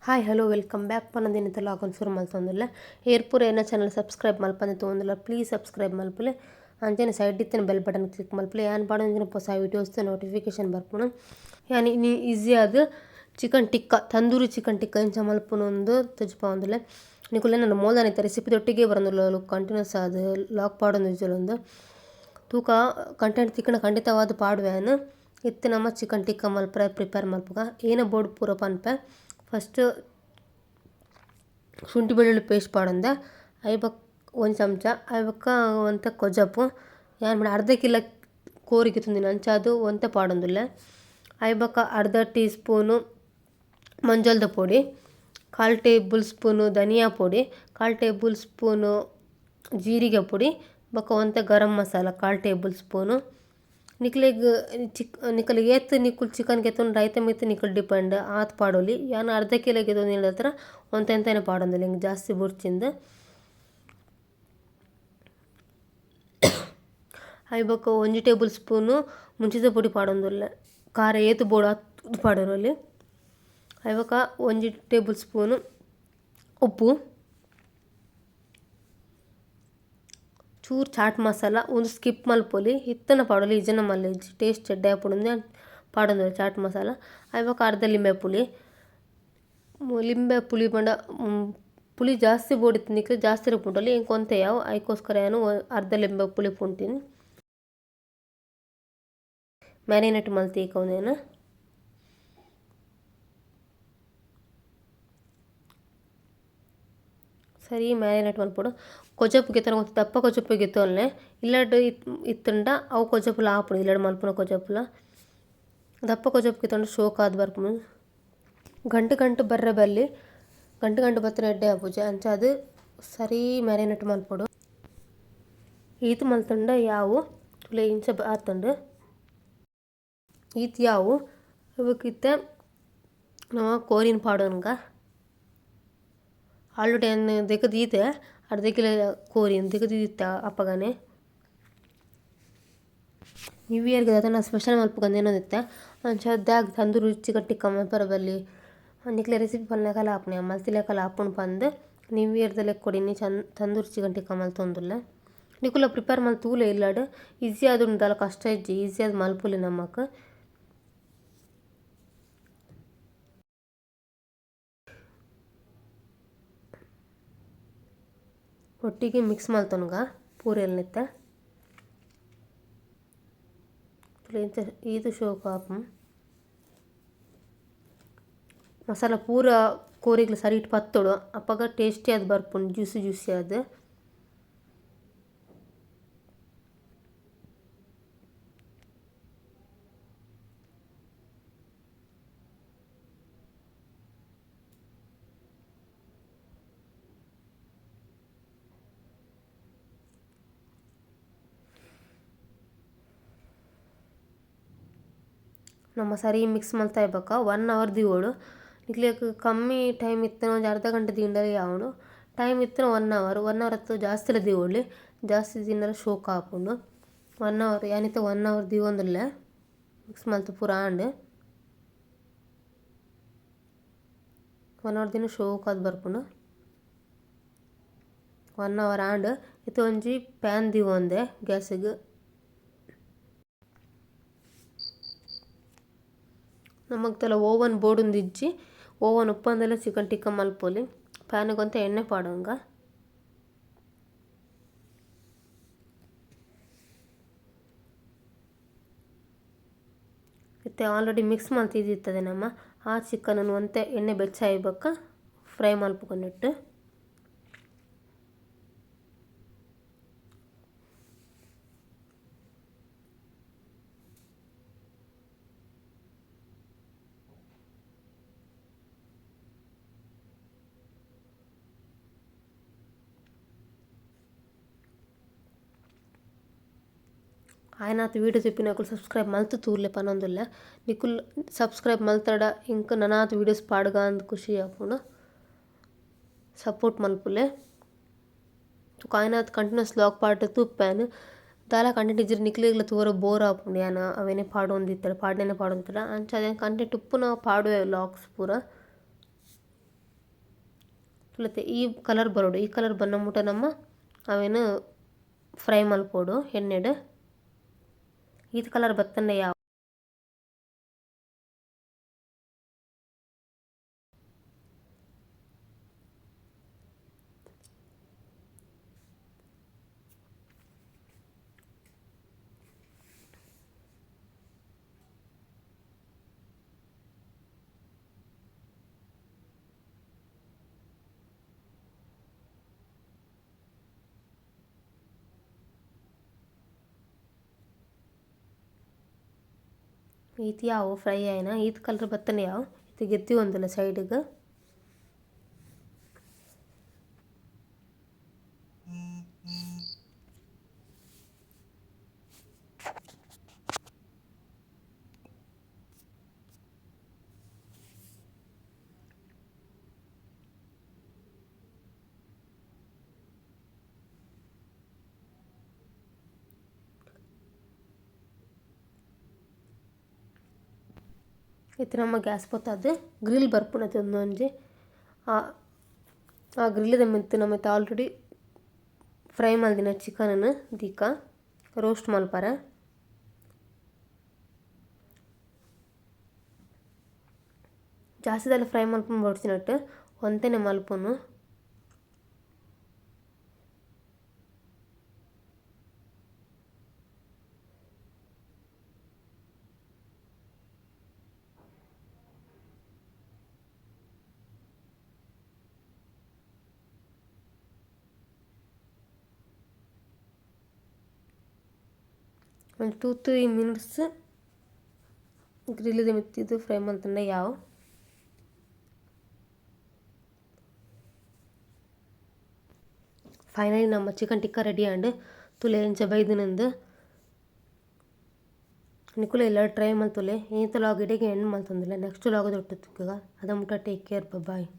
Hi hello welcome back ಪನ್ನದಿನ ಲಾಗನ್ ಶುರು ಮಲ್ತೊಂದಿಲ್ಲ ಏರ್ಪುರ ಏನ channel subscribe ಮಲ್ಪಂದೆ ತೊಂದಿಲ್ಲ please subscribe ಮಲ್ಪಲೆ ಅಂಚನೆ ಸೈಡ್ ಇತ್ತಿನ ಬೆಲ್ ಬಟನ್ ಕ್ಲಿಕ್ ಮಲ್ಪಲೆ ಯಾನ್ ಪಾಡೊಂದಿನ ಹೊಸ ವೀಡಿಯೋಸ್ ನೋಟಿಫಿಕೇಶನ್ ಬರ್ಪುನು ಯಾನ್ ಇನಿ ಈಸಿ ಆದ ಚಿಕನ್ ಟಿಕ್ಕಾ ತಂದೂರಿ ಚಿಕನ್ ಟಿಕ್ಕಾ ಇಂಚ ಮಲ್ಪುನೊಂದು ತಜ್ಪಾವಂದಿಲ್ಲ ನಿಕುಲೆ ನನ್ನ ಮೋಲ್ದಾನೆ ರೆಸಿಪಿ ಒಟ್ಟಿಗೆ ಬರೋದಿಲ್ಲ ಕಂಟಿನ್ಯೂಸ್ ಆದ ಲಾಗ್ ಪಾಡೊಂದು ತೂಕ ಕಂಟೆಂಟ್ ತಿಕ್ಕನ ಖಂಡಿತವಾದ ಪಾಡುವೆನು ಇತ್ತು ನಮ್ಮ ಚಿಕನ್ ಟಿಕ್ಕಾ ಮಲ್ಪರೆ ಪ್ರಿಪೇರ್ ಮಲ್ಪಗ ಏನ ಬೋರ್ಡ್ ಪೂರ ಪನ್ಪೆ ಫಸ್ಟ್ ಶುಂಠಿ ಬೆಳ್ಳುಳ್ಳಿ ಪೇಸ್ಟ್ ಪಾಡೊಂದೆ ಐಬಕ್ ಒಂದು ಚಮಚ ಐಬಕ್ಕ ಒಂತ ಕೊಜ್ಜಪ್ಪು ಯಾನ್ ಮಾಡಿ ಅರ್ಧ ಕಿಲೋ ಕೋರಿಗೆ ತುಂದಿನ ಅಂಚಾದು ಒಂತೆ ಪಾಡೊಂದುಲ್ಲೆ ಐಬಕ್ಕ ಅರ್ಧ ಟೀ ಸ್ಪೂನು ಮಂಜಲ್ದ ಪೊಡಿ 1/4 ಟೇಬಲ್ ಸ್ಪೂನು ಧನಿಯಾ ಪೊಡಿ 1/4 ಟೇಬಲ್ ಸ್ಪೂನು ಜೀರಿಗೆ ಪೊಡಿ ಬೊಕ್ಕ ಒಂತೆ ಗರಂ ಮಸಾಲ 1/4 ಟೇಬಲ್ ಸ್ಪೂನು ನಿಕಲಿಗೆ ಏತ್ ನಿಕುಲ್ ಚಿಕನ್ ಗೆತ್ತೊಂಡು ರೈತ ಮಿತ್ತು ನಿಕಲ್ ಡಿಪೆಂಡ್ ಆತ್ ಪಾಡೋಲಿ ಯಾನ್ ಅರ್ಧ ಕಿಲೋ ಗೆತ್ತೊಂದು ಹೇಳಿದ್ರ ಒಂತೆಂತೇನೆ ಪಾಡೊಂದಿಲ್ಲ ಹಿಂಗೆ ಜಾಸ್ತಿ ಬುಡ್ಚಿಂದ ಐಬಕ್ಕ 1 ಟೇಬಲ್ ಸ್ಪೂನು ಮುಂಚಿದ ಪೊಡಿ ಪಾಡೊಂದುಲ್ಲೆ ಖಾರ ಏತು ಬೋಡು ಅದು ಪಾಡೋರಲ್ಲಿ ಐಬಕ್ಕ 1 ಟೇಬಲ್ ಸ್ಪೂನು ಉಪ್ಪು ಚೂರು ಚಾಟ್ ಮಸಾಲ ಒಂದು ಸ್ಕಿಪ್ ಮಲ್ಪೊಲಿ ಹಿತ್ತನ ಪಾಡೋಲಿ ಇಜನ ಮಲ್ಲ ಟೇಸ್ಟ್ ಚೆಡ್ಡೆ ಹಾಪುಂಡು ಪಾಡೊಂದು ಚಾಟ್ ಮಸಾಲ ಐಬಕ್ಕ ಅರ್ಧ ಲಿಂಬೆ ಪುಳಿ ಬಂಡ ಪುಳಿ ಜಾಸ್ತಿ ಬೋಡಿತ್ತು ನಿಕ್ಲೆ ಜಾಸ್ತಿ ಪುಂಟಲ್ಲಿ ಇಂಕ ಕೊಂತೆ ಯಾವ ಐಕೋಸ್ಕರ ಏನು ಅರ್ಧ ಲಿಂಬೆ ಪುಳಿ ಪುಂಟಿನಿ ಮ್ಯಾರಿನೇಟ್ ಮಲ್ತಿ ಇಕ್ಕವನೇನು ಸರಿ ಮ್ಯಾರಿನೇಟ್ ಮಲ್ಪೊಡು ಕೊಜ್ಜಪ್ಪು ಗೆತ್ತನ ಗೊತ್ತು ದಪ್ಪ ಕೊಜ್ಜಪ್ಪು ಗೆತ್ತೊಲ್ಲೆ ಇಲ್ಲಡ್ ಇತ್ತಂಡ ಅವು ಕೊಜ್ಜಪ್ಪುಲ ಆಪುಡು ಇಲ್ಲಡ್ ಮಲ್ಪುನ ಕೊಜ್ಜಪ್ಪುಲ ದಪ್ಪ ಕೊಜ್ಜಪ್ಪು ಗೆತ್ತೊಂಡು ಶೋಕ್ ಆದ್ ಬರ್ಪುನು ಗಂಟು ಬರ್ರೆ ಬಲ್ಲಿ ಗಂಟು ಬತ್ತನ ಎಡ್ಡೆ ಆಪುಜೆ ಅಂಚಾದು ಸರಿ ಮ್ಯಾರಿನೇಟ್ ಮಲ್ಪೊಡು ಈತು ಮಲ್ತಂಡ ಯಾವು ತುಲೆ ಇಂಚ ಆತಂಡು ಈತ್ ಯಾವು ಇವಕ್ಕಿತ್ತೆ ನಾವು ಕೋರಿನ ಪಾಡೋನ್ಗ ಆಲ್ರೆಡಿ ಅನ್ನು ದೆಕ್ಕದು ಈತೆ ಅರ್ಧ ಕಿಲೋ ಕೋರಿನ ದೆಕ್ಕದು ಇತ್ತ ಅಪ್ಪಗನೆ ನ್ಯೂ ಇಯರ್ಗೆ ಅದನ್ನು ಸ್ಪೆಷಲ್ ಮಲ್ಪಗಂದು ಏನೋದಿತ್ತೆ ಅಂಚದ್ದಾಗ ತಂದೂರಿ ಚಿಕನ್ ಟಿಕ್ಕಾ ಮಲ್ಪರ ಬಲ್ಲಿ ನಿಕ್ಲೆ ರೆಸಿಪಿ ಪಲ್ಲೆಕಲ ಆಪುನೆ ಮಲ್ತಿಲೆಕಲ ಆಪುಂಡು ಪಂದು ನ್ಯೂ ಇಯರ್ದಲ್ಲೇ ಕೊಡಿನಿ ತಂದೂರಿ ಚಿಕನ್ ಟಿಕ್ಕಾ ಮಲ್ತೊಂದುಲ್ಲೆ ನಿಕುಲ ಪ್ರಿಪೇರ್ ಮಲ್ತೂಲೆ ಇಲ್ಲಡು ಈಸಿ ಆದುಂಡಲ್ಲ ಕಷ್ಟ ಇಜ್ಜಿ ಈಸಿ ಆದ ಮಲ್ಪುಲಿ ನಮಕ್ ಒಟ್ಟಿಗೆ ಮಿಕ್ಸ್ ಮಲ್ತೊನ್ಗ ಪೂರ ಎಲ್ನಿತ್ತ ಇದು ಶೋಕು ಆಪು ಮಸಾಲ ಪೂರ ಕೋರಿಗ್ಲ ಸರಿ ಇಟ್ಟು ಪತ್ತೋಡು ಅಪ್ಪಗ ಟೇಸ್ಟಿ ಅದು ಬರ್ಪುಂಡು ಜ್ಯೂಸಿ ಅದು ನಮ್ಮ ಸರಿ ಮಿಕ್ಸ್ ಮಲ್ತಾ ಇರ್ಬೇಕ 1 ಅವರ್ ದಿಗೋಡು ನಿಕ್ಲಿಕ್ಕೆ ಕಮ್ಮಿ ಟೈಮ್ ಇತ್ತು ಒಂದು ಅರ್ಧ ಗಂಟೆ ದಿಂಡಲ್ಲಿ ಯಾವನು ಟೈಮ್ ಇತ್ತು 1 ಅವರ್ ಹತ್ತು ಜಾಸ್ತಿ ದಿಗೋಡ್ಲಿ ಜಾಸ್ತಿ ದಿನ ಶೋಕ್ ಹಾಪುಂಡು 1 ಅವರ್ ಏನಿತ್ತು 1 ಅವರ್ ದಿಗೊಂದಿಲ್ಲ ಮಿಕ್ಸ್ ಮಲ್ತು ಪೂರ ಆಂಡ್ 1 ಅವರ್ ದಿನ ಶೋಕ್ ಅದು ಬರ್ಪುಂಡು 1 ಅವರ್ ಆಂಡ್ ಇತ್ತು ಒಂಜಿ ಪ್ಯಾನ್ ದಿಗೊಂದೆ ಗ್ಯಾಸಿಗೆ ನಮಗ್ತಲ ಓವನ್ ಬೋರ್ಡ್ ಇಜ್ಜಿ ಓವನ್ ಉಪ್ಪಂದೆಲ್ಲ ಚಿಕನ್ ಟಿಕ್ಕಾ ಮಲ್ಪೊಲಿ ಪ್ಯಾನಿಗೊಂತ ಎಣ್ಣೆ ಪಾಡೋಂಗ ಮತ್ತೆ ಆಲ್ರೆಡಿ ಮಿಕ್ಸ್ ಮಲ್ತಿದ್ದಿರ್ತದೆ ನಮ್ಮ ಆ ಚಿಕನನ್ನು ಒಂತೆ ಎಣ್ಣೆ ಬೆಚ್ಚಾಯ್ಬೇಕ ಫ್ರೈ ಮಲ್ಪುಕೊಂಡಿಟ್ಟು ಆಯ್ನಾತು ವೀಡಿಯೋ ತಿಪ್ಪಿನಕುಲು ಸಬ್ಸ್ಕ್ರೈಬ್ ಮಲ್ತು ತೂರ್ಲೆ ಪನೊಂದುಲ್ಲ ನಿಕುಲ್ ಸಬ್ಸ್ಕ್ರೈಬ್ ಮಲ್ತಡ ಇಂಕ ನನಾತು ವೀಡಿಯೋಸ್ ಪಾಡ್ಗ ಅಂದ್ ಖುಷಿ ಆಪುಂಡು ಸಪೋರ್ಟ್ ಮಲ್ಪುಲೆ ತುಕ ಆಯ್ನಾತು ಕಂಟಿನ್ಯೂಸ್ ಲಾಗ್ ಪಾಡ್ ತೂಪ್ಪ್ಯಾನ್ ದಾಲ ಕಂಟೆಂಟ್ ಇಜ್ಜಿರ ನಿಕ್ಲಿಗ್ಲ ತೂರ ಬೋರ್ ಆಪುಂಡು ಯಾನ ಅವೇನೇ ಪಾಡೊಂದಿತ್ತಡ ಪಾಡ್ನೇನೆ ಪಾಡೊಂದಿತ್ತಡ ಅಂಚ ಅದೇನು ಕಂಟೆಂಟ್ ಉಪ್ಪುನ ಪಾಡುವೆ ವ್ಲಾಗ್ಸ್ ಪೂರ ಮಲ್ಪಲತ್ತೆ ಈ ಕಲರ್ ಬರೋಡು ಈ ಕಲರ್ ಬನ್ನಮುಟ ನಮ್ಮ ಅವೇನು ಫ್ರೈ ಮಲ್ಪೋಡು ಎಣ್ಣೆಡು ಈತ ಕಲರ್ ಬತ್ತಂಡೆ ಯಾವ ಈತ ಯಾವ ಫ್ರೈ ಆಯ್ನ ಈತ ಕಲರ್ ಬತ್ತಂಡೆ ಯಾವ ಈತ ಗೆತ್ತಿ ಒಂದಲ್ಲ ಸೈಡ್ಗೆ ಇತ್ತು ನಮ್ಮ ಗ್ಯಾಸ್ ಪೊತ್ತದು ಗ್ರಿಲ್ ಬರ್ಪುನತೆ ಒಂದೊಂಜಿ ಆ ಗ್ರಿಲ್ದ ಮಿತ್ತು ನಮ್ಮತ್ತೆ ಆಲ್ರೆಡಿ ಫ್ರೈ ಮಲ್ದಿನ ಚಿಕನನ್ನು ದೀಕ ರೋಸ್ಟ್ ಮಲ್ಪರ ಜಾಸ್ತಿದೆಲ್ಲ ಫ್ರೈ ಮಲ್ಪೊಂಡು ಬಡ್ಸಿನಟ್ಟು ಒಂತೆನೆ ಮಲ್ಪೊನು ಒಂದು 2-3 ಮಿನಿಟ್ಸ್ ಗ್ರಿಲ್ದ ಮಿತ್ತಿದ್ದು ಫ್ರೈ ಮಲ್ತಂಡೆ ಯಾವ ಫೈನಲಿ ನಮ್ಮ ಚಿಕನ್ ಟಿಕ್ಕ ರೆಡಿ ಆಂಡ್ ತುಲೆ ಎಂಚ ಬೈದಿನಂದು ನಿಕುಲೆ ಎಲ್ಲ ಟ್ರೈ ಮಲ್ತುಲೆ ಈತ ಲಾಗ್ ಇಡೆಗೆ ಎಂಡ್ ಮಲ್ತಂದಿಲ್ಲ ನೆಕ್ಸ್ಟ್ ಲಾಗ್ ದೊಟ್ಟು ಅದ ಮುಟ್ಟ ಟೇಕ್ ಕೇರ್ ಬಾಯ್.